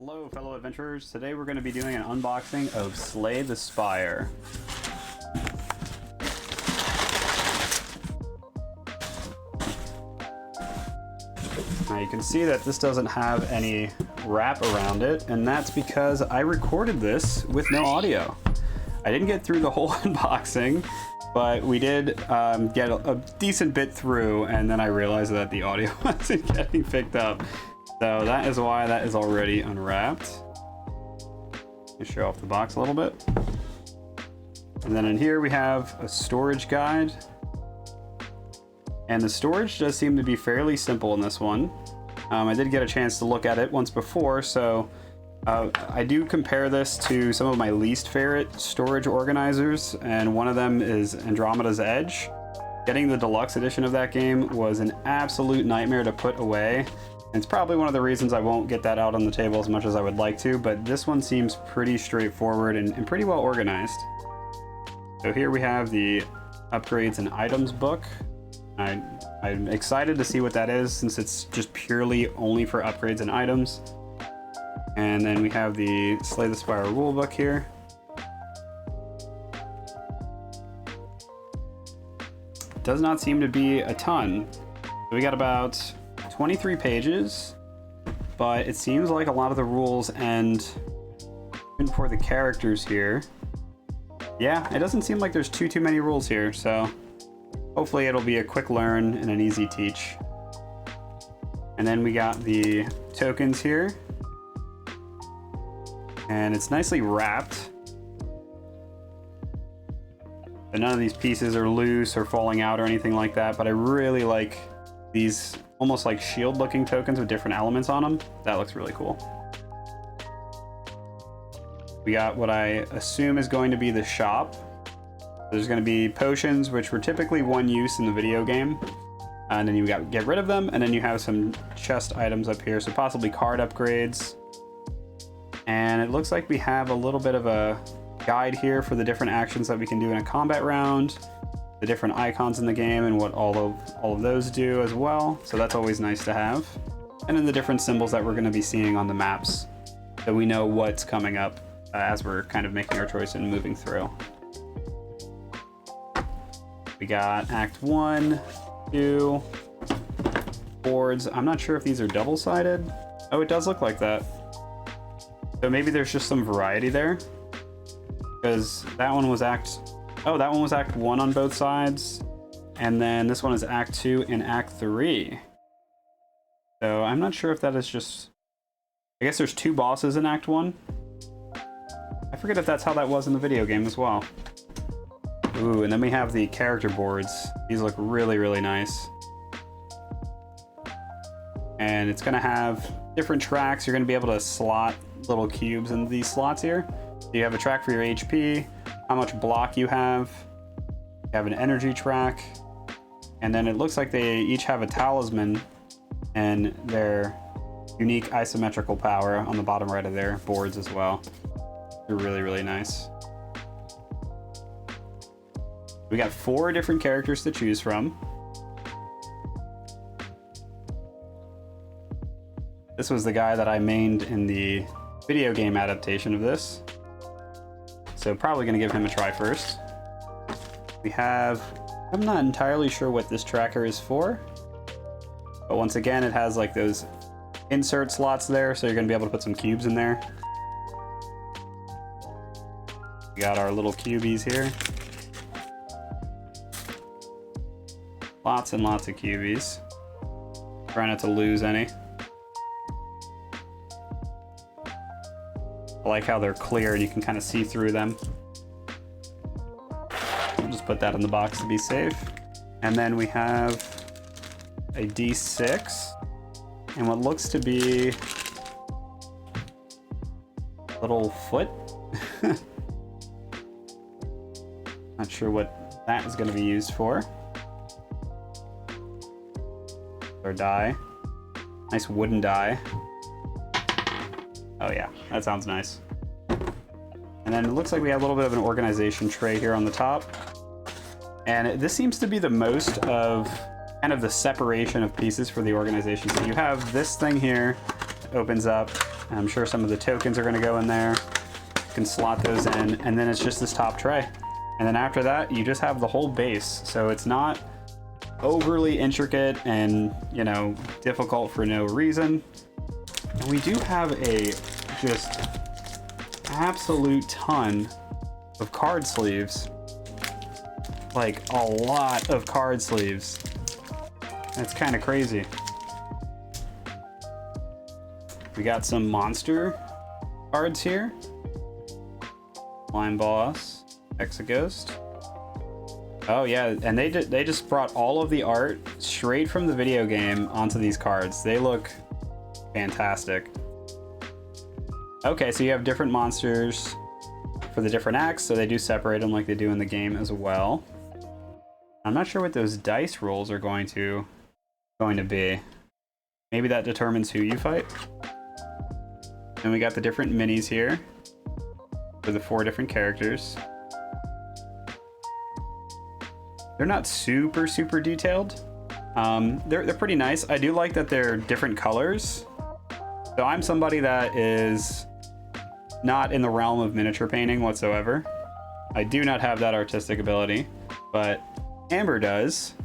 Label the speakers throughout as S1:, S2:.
S1: Hello fellow adventurers, today we're going to be doing an unboxing of Slay the Spire. Now you can see that this doesn't have any wrap around it, and that's because I recorded this with no audio. I didn't get through the whole unboxing, but we did get a decent bit through, and then I realized that the audio wasn't getting picked up. So that is why that is already unwrapped. Let me show off the box a little bit. And then in here we have a storage guide. And the storage does seem to be fairly simple in this one. I did get a chance to look at it once before, so I do compare this to some of my least favorite storage organizers, and one of them is Andromeda's Edge. Getting the deluxe edition of that game was an absolute nightmare to put away. It's probably one of the reasons I won't get that out on the table as much as I would like to, but this one seems pretty straightforward and pretty well organized. So here we have the upgrades and items book. I'm excited to see what that is, since it's just purely only for upgrades and items. And then we have the Slay the Spire rulebook here. Does not seem to be a ton. So we got about 23 pages, but it seems like a lot of the rules end even for the characters here. Yeah, it doesn't seem like there's too many rules here, so hopefully it'll be a quick learn and an easy teach. And then we got the tokens here, and it's nicely wrapped. And none of these pieces are loose or falling out or anything like that, but I really like these almost like shield looking tokens with different elements on them. That looks really cool. We got what I assume is going to be the shop. There's going to be potions, which were typically one use in the video game, and then you got get rid of them, and then you have some chest items up here, so possibly card upgrades. And it looks like we have a little bit of a guide here for the different actions that we can do in a combat round, the different icons in the game and what all of those do as well, so that's always nice to have. And then the different symbols that we're going to be seeing on the maps, so we know what's coming up as we're kind of making our choice and moving through. We got Act 1, 2, boards. I'm not sure if these are double-sided. Oh, it does look like that. So maybe there's just some variety there, because that one was Act 1 on both sides, and then this one is Act 2 and Act 3. So I'm not sure if that is just... I guess there's 2 bosses in Act 1. I forget if that's how that was in the video game as well. Ooh, and then we have the character boards. These look really nice. And it's gonna have different tracks. You're gonna be able to slot little cubes into these slots here. So you have a track for your HP, how much block you have an energy track, and then it looks like they each have a talisman and their unique isometrical power on the bottom right of their boards as well. They're really nice. We got 4 different characters to choose from. This was the guy that I mained in the video game adaptation of this, so probably gonna give him a try first. We have, I'm not entirely sure what this tracker is for, but once again it has like those insert slots there, so you're gonna be able to put some cubes in there. We got our little cubies here. Lots and lots of cubies. Try not to lose any. I like how they're clear and you can kind of see through them. We'll just put that in the box to be safe. And then we have a D6 and what looks to be a little foot. Not sure what that is going to be used for. Our die. Nice wooden die. Oh yeah, that sounds nice. And then it looks like we have a little bit of an organization tray here on the top. And this seems to be the most of kind of the separation of pieces for the organization. So you have this thing here opens up. I'm sure some of the tokens are going to go in there. You can slot those in, and then it's just this top tray. And then after that, you just have the whole base. So it's not overly intricate and, you know, difficult for no reason. And we do have a just absolute ton of card sleeves. Like a lot of card sleeves. That's kind of crazy. We got some monster cards here. Slime Boss, Hexaghost. Oh yeah, and they just brought all of the art straight from the video game onto these cards. They look fantastic. Okay, so you have different monsters for the different acts, so they do separate them like they do in the game as well. I'm not sure what those dice rolls are going to be. Maybe that determines who you fight. And we got the different minis here for the 4 different characters. They're not super detailed. They're pretty nice. I do like that they're different colors. So I'm somebody that is not in the realm of miniature painting whatsoever. I do not have that artistic ability, but Amber does.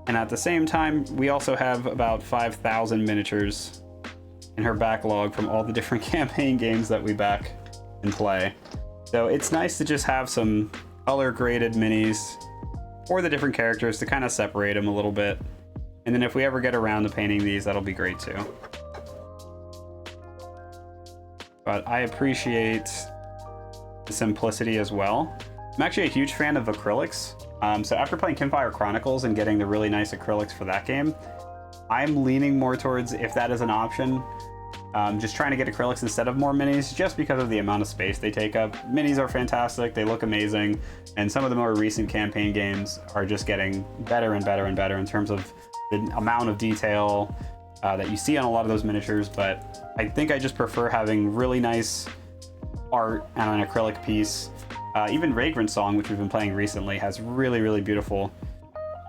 S1: And at the same time, we also have about 5,000 miniatures in her backlog from all the different campaign games that we back and play. So it's nice to just have some color graded minis for the different characters to kind of separate them a little bit. And then if we ever get around to painting these, that'll be great too. But I appreciate the simplicity as well. I'm actually a huge fan of acrylics. So after playing Campfire Chronicles and getting the really nice acrylics for that game, I'm leaning more towards, if that is an option, just trying to get acrylics instead of more minis, just because of the amount of space they take up. Minis are fantastic, they look amazing, and some of the more recent campaign games are just getting better and better and better in terms of the amount of detail that you see on a lot of those miniatures. But I think I just prefer having really nice art on an acrylic piece. Even Vagrant Song, which we've been playing recently, has really beautiful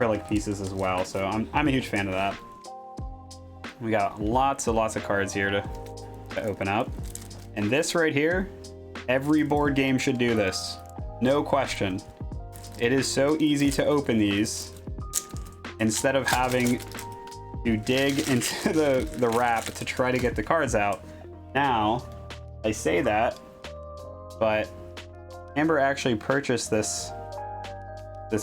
S1: acrylic pieces as well. So I'm a huge fan of that. We got lots of cards here to open up. And this right here, every board game should do this. No question. It is so easy to open these instead of having to dig into the wrap to try to get the cards out. Now, I say that, but Amber actually purchased this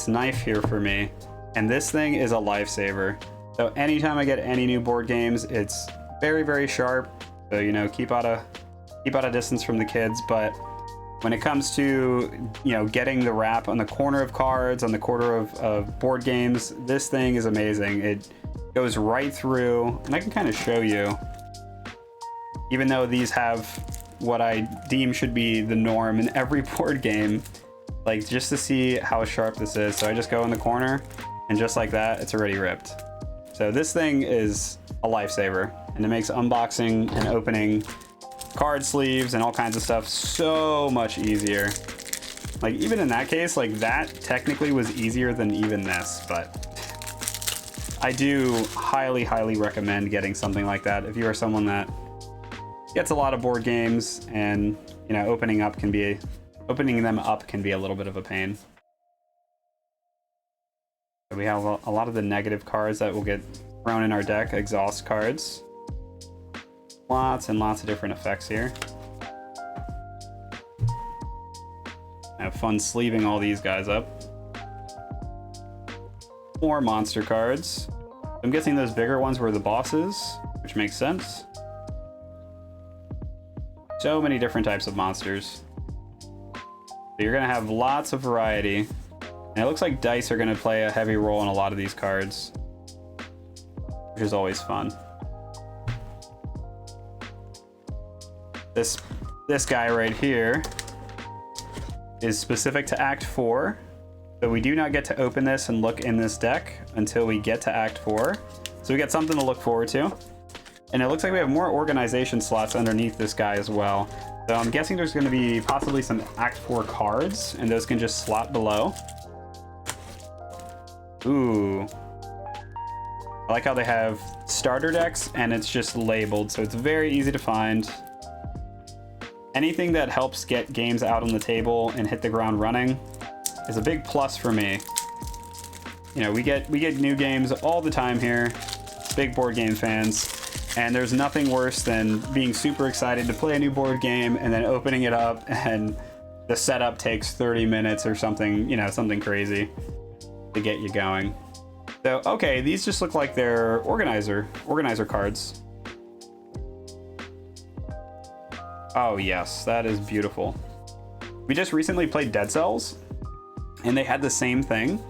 S1: knife here for me, and this thing is a lifesaver. So anytime I get any new board games, it's very sharp. So, you know, keep out a distance from the kids. But when it comes to, you know, getting the wrap on the corner of cards, on the corner of board games, this thing is amazing. It goes right through, and I can kind of show you, even though these have what I deem should be the norm in every board game, like just to see how sharp this is. So I just go in the corner, and just like that, it's already ripped. So this thing is a lifesaver, and it makes unboxing and opening card sleeves and all kinds of stuff so much easier. Like even in that case, like that technically was easier than even this, but I do highly recommend getting something like that if you are someone that gets a lot of board games, and you know, opening them up can be a little bit of a pain. We have a lot of the negative cards that will get thrown in our deck, exhaust cards. Lots and lots of different effects here. I have fun sleeving all these guys up. More monster cards. I'm guessing those bigger ones were the bosses, which makes sense. So many different types of monsters. So you're gonna have lots of variety. And it looks like dice are going to play a heavy role in a lot of these cards, which is always fun. This guy right here is specific to Act 4, so we do not get to open this and look in this deck until we get to Act 4. So we got something to look forward to. And it looks like we have more organization slots underneath this guy as well. So I'm guessing there's going to be possibly some Act 4 cards, and those can just slot below. Ooh. I like how they have starter decks and it's just labeled, so it's very easy to find. Anything that helps get games out on the table and hit the ground running is a big plus for me. You know, we get new games all the time here, big board game fans, and there's nothing worse than being super excited to play a new board game and then opening it up and the setup takes 30 minutes or something, you know, something crazy to get you going. So, okay, these just look like they're organizer cards. Oh yes, that is beautiful. We just recently played Dead Cells, and they had the same thing.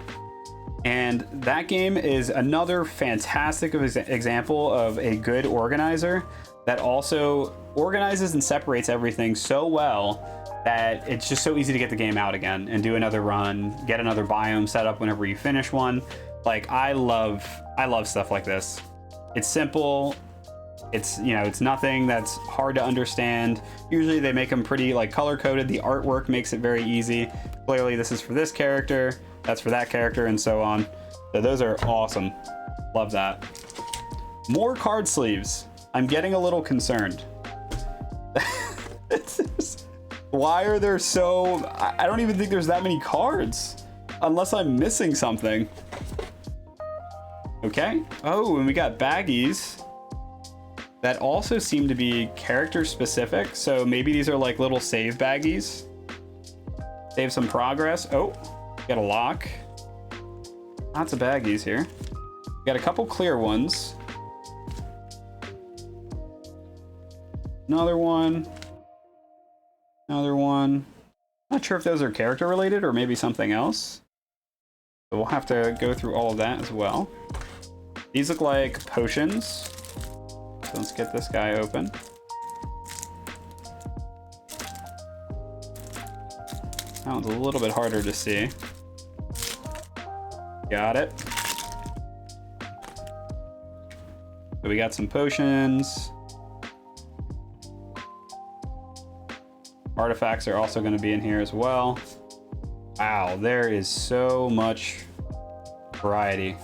S1: And that game is another fantastic example of a good organizer that also organizes and separates everything so well that it's just so easy to get the game out again and do another run, get another biome set up whenever you finish one. Like, I love stuff like this. It's simple. It's, you know, it's nothing that's hard to understand. Usually they make them pretty like color coded. The artwork makes it very easy. Clearly this is for this character, that's for that character, and so on. So those are awesome. Love that. More card sleeves. I'm getting a little concerned. Why are there so... I don't even think there's that many cards. Unless I'm missing something. Okay. Oh, and we got baggies that also seem to be character specific. So maybe these are like little save baggies. Save some progress. Oh, got a lock. Lots of baggies here. Got a couple clear ones. Another one. Another one. Not sure if those are character related or maybe something else. So we'll have to go through all of that as well. These look like potions. So let's get this guy open. That one's a little bit harder to see. Got it. So we got some potions. Artifacts are also going to be in here as well. Wow, there is so much variety.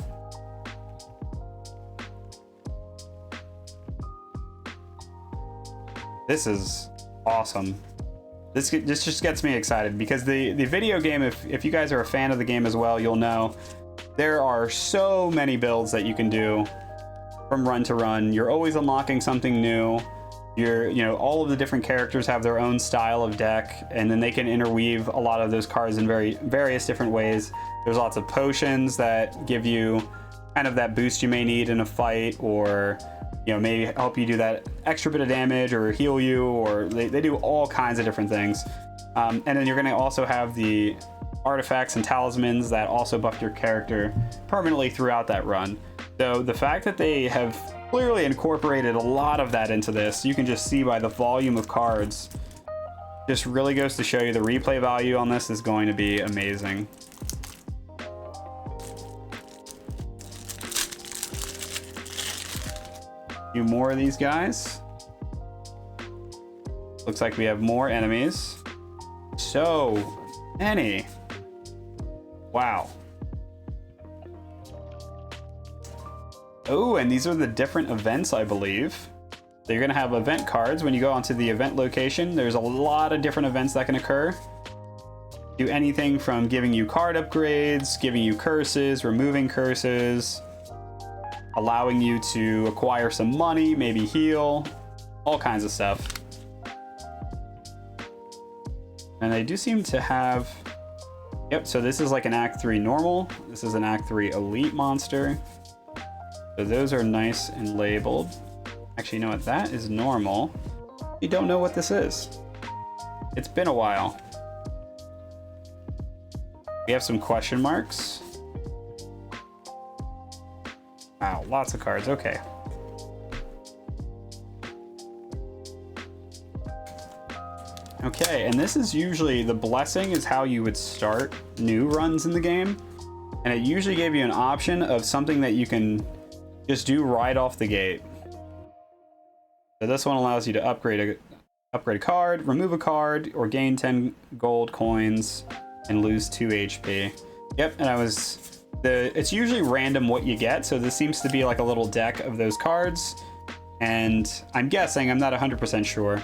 S1: This is awesome. This just gets me excited because the video game, if you guys are a fan of the game as well, you'll know there are so many builds that you can do from run to run. You're always unlocking something new. You know, all of the different characters have their own style of deck, and then they can interweave a lot of those cards in various different ways. There's lots of potions that give you kind of that boost you may need in a fight, or, you know, maybe help you do that extra bit of damage or heal you, or they do all kinds of different things. And then you're going to also have the artifacts and talismans that also buff your character permanently throughout that run. So the fact that they have clearly incorporated a lot of that into this, you can just see by the volume of cards, just really goes to show you the replay value on this is going to be amazing. A few more of these guys. Looks like we have more enemies. So many. Wow. Oh, and these are the different events, I believe. So you're going to have event cards. When you go onto the event location, there's a lot of different events that can occur. Do anything from giving you card upgrades, giving you curses, removing curses, allowing you to acquire some money, maybe heal, all kinds of stuff. And they do seem to have... Yep, so this is like an Act 3 normal. This is an Act 3 elite monster. So those are nice and labeled. Actually, you know what? That is normal. You don't know what this is. It's been a while. We have some question marks. Wow, lots of cards. Okay. Okay, and this is usually, the blessing is how you would start new runs in the game. And it usually gave you an option of something that you can just do right off the gate. So this one allows you to upgrade a card, remove a card, or gain 10 gold coins and lose 2 HP. Yep, and I was it's usually random what you get, so this seems to be like a little deck of those cards, and I'm guessing, I'm not 100% sure,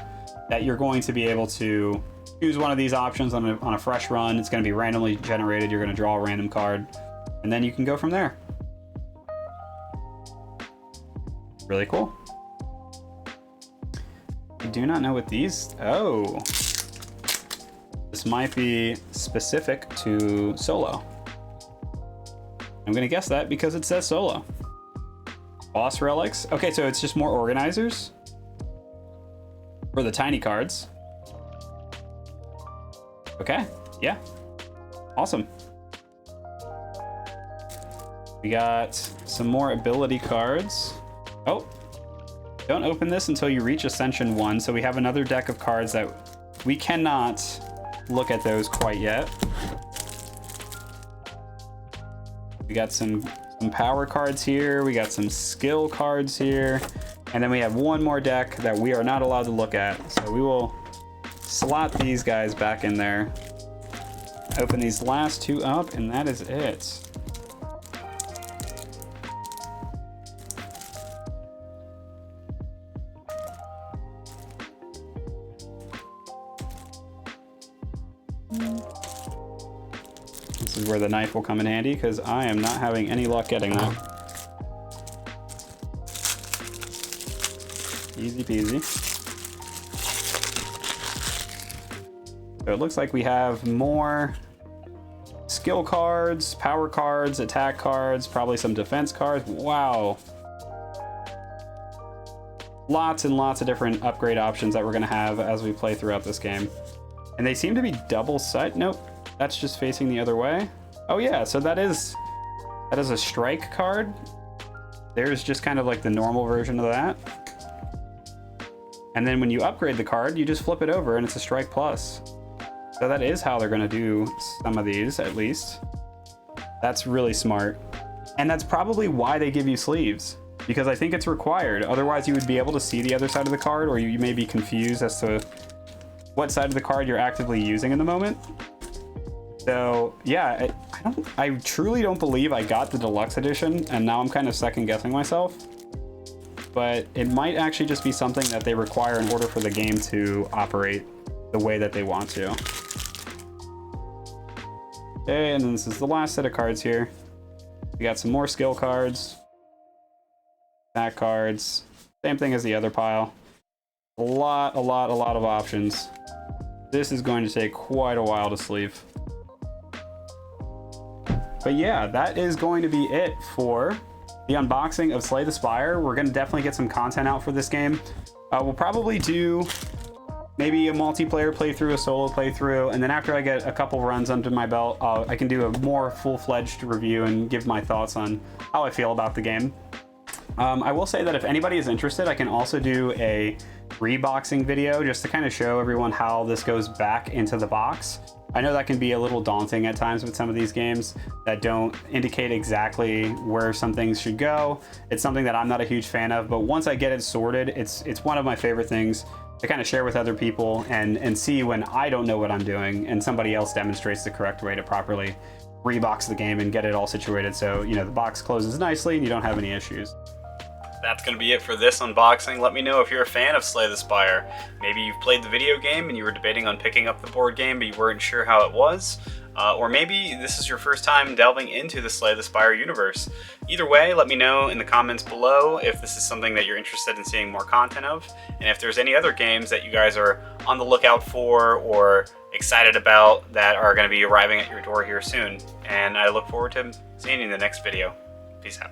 S1: that you're going to be able to choose one of these options on a fresh run. It's going to be randomly generated. You're going to draw a random card, and then you can go from there. Really cool. I do not know what these... Oh. This might be specific to solo. I'm going to guess that because it says solo. Boss relics. Okay, so it's just more organizers for the tiny cards. Okay, yeah. Awesome. We got some more ability cards. Oh, don't open this until you reach Ascension 1. So we have another deck of cards that we cannot look at those quite yet. We got some power cards here. We got some skill cards here. And then we have one more deck that we are not allowed to look at. So we will slot these guys back in there. Open these last two up, and that is it. This is where the knife will come in handy, because I am not having any luck getting that. Easy peasy. So it looks like we have more skill cards, power cards, attack cards, probably some defense cards. Wow. Lots and lots of different upgrade options that we're going to have as we play throughout this game. And they seem to be double-sided. Nope, that's just facing the other way. Oh yeah, so that is a strike card. There's just kind of like the normal version of that. And then when you upgrade the card, you just flip it over and it's a strike plus. So that is how they're going to do some of these, at least. That's really smart. And that's probably why they give you sleeves, because I think it's required. Otherwise, you would be able to see the other side of the card, or you may be confused as to what side of the card you're actively using in the moment. So yeah, I truly don't believe I got the deluxe edition, and now I'm kind of second guessing myself. But it might actually just be something that they require in order for the game to operate the way that they want to. Okay, and then this is the last set of cards here. We got some more skill cards, attack cards, same thing as the other pile. A lot of options. This is going to take quite a while to sleeve. But yeah, that is going to be it for the unboxing of Slay the Spire. We're going to definitely get some content out for this game. We'll probably do maybe a multiplayer playthrough, a solo playthrough, and then after I get a couple runs under my belt, I can do a more full-fledged review and give my thoughts on how I feel about the game. I will say that if anybody is interested, I can also do a reboxing video just to kind of show everyone how this goes back into the box. I know that can be a little daunting at times with some of these games that don't indicate exactly where some things should go. It's something that I'm not a huge fan of, but once I get it sorted, it's one of my favorite things to kind of share with other people and see when I don't know what I'm doing and somebody else demonstrates the correct way to properly rebox the game and get it all situated so, you know, the box closes nicely and you don't have any issues. That's going to be it for this unboxing. Let me know if you're a fan of Slay the Spire. Maybe you've played the video game and you were debating on picking up the board game but you weren't sure how it was. Or maybe this is your first time delving into the Slay the Spire universe. Either way, let me know in the comments below if this is something that you're interested in seeing more content of, and if there's any other games that you guys are on the lookout for or excited about that are going to be arriving at your door here soon. And I look forward to seeing you in the next video. Peace out.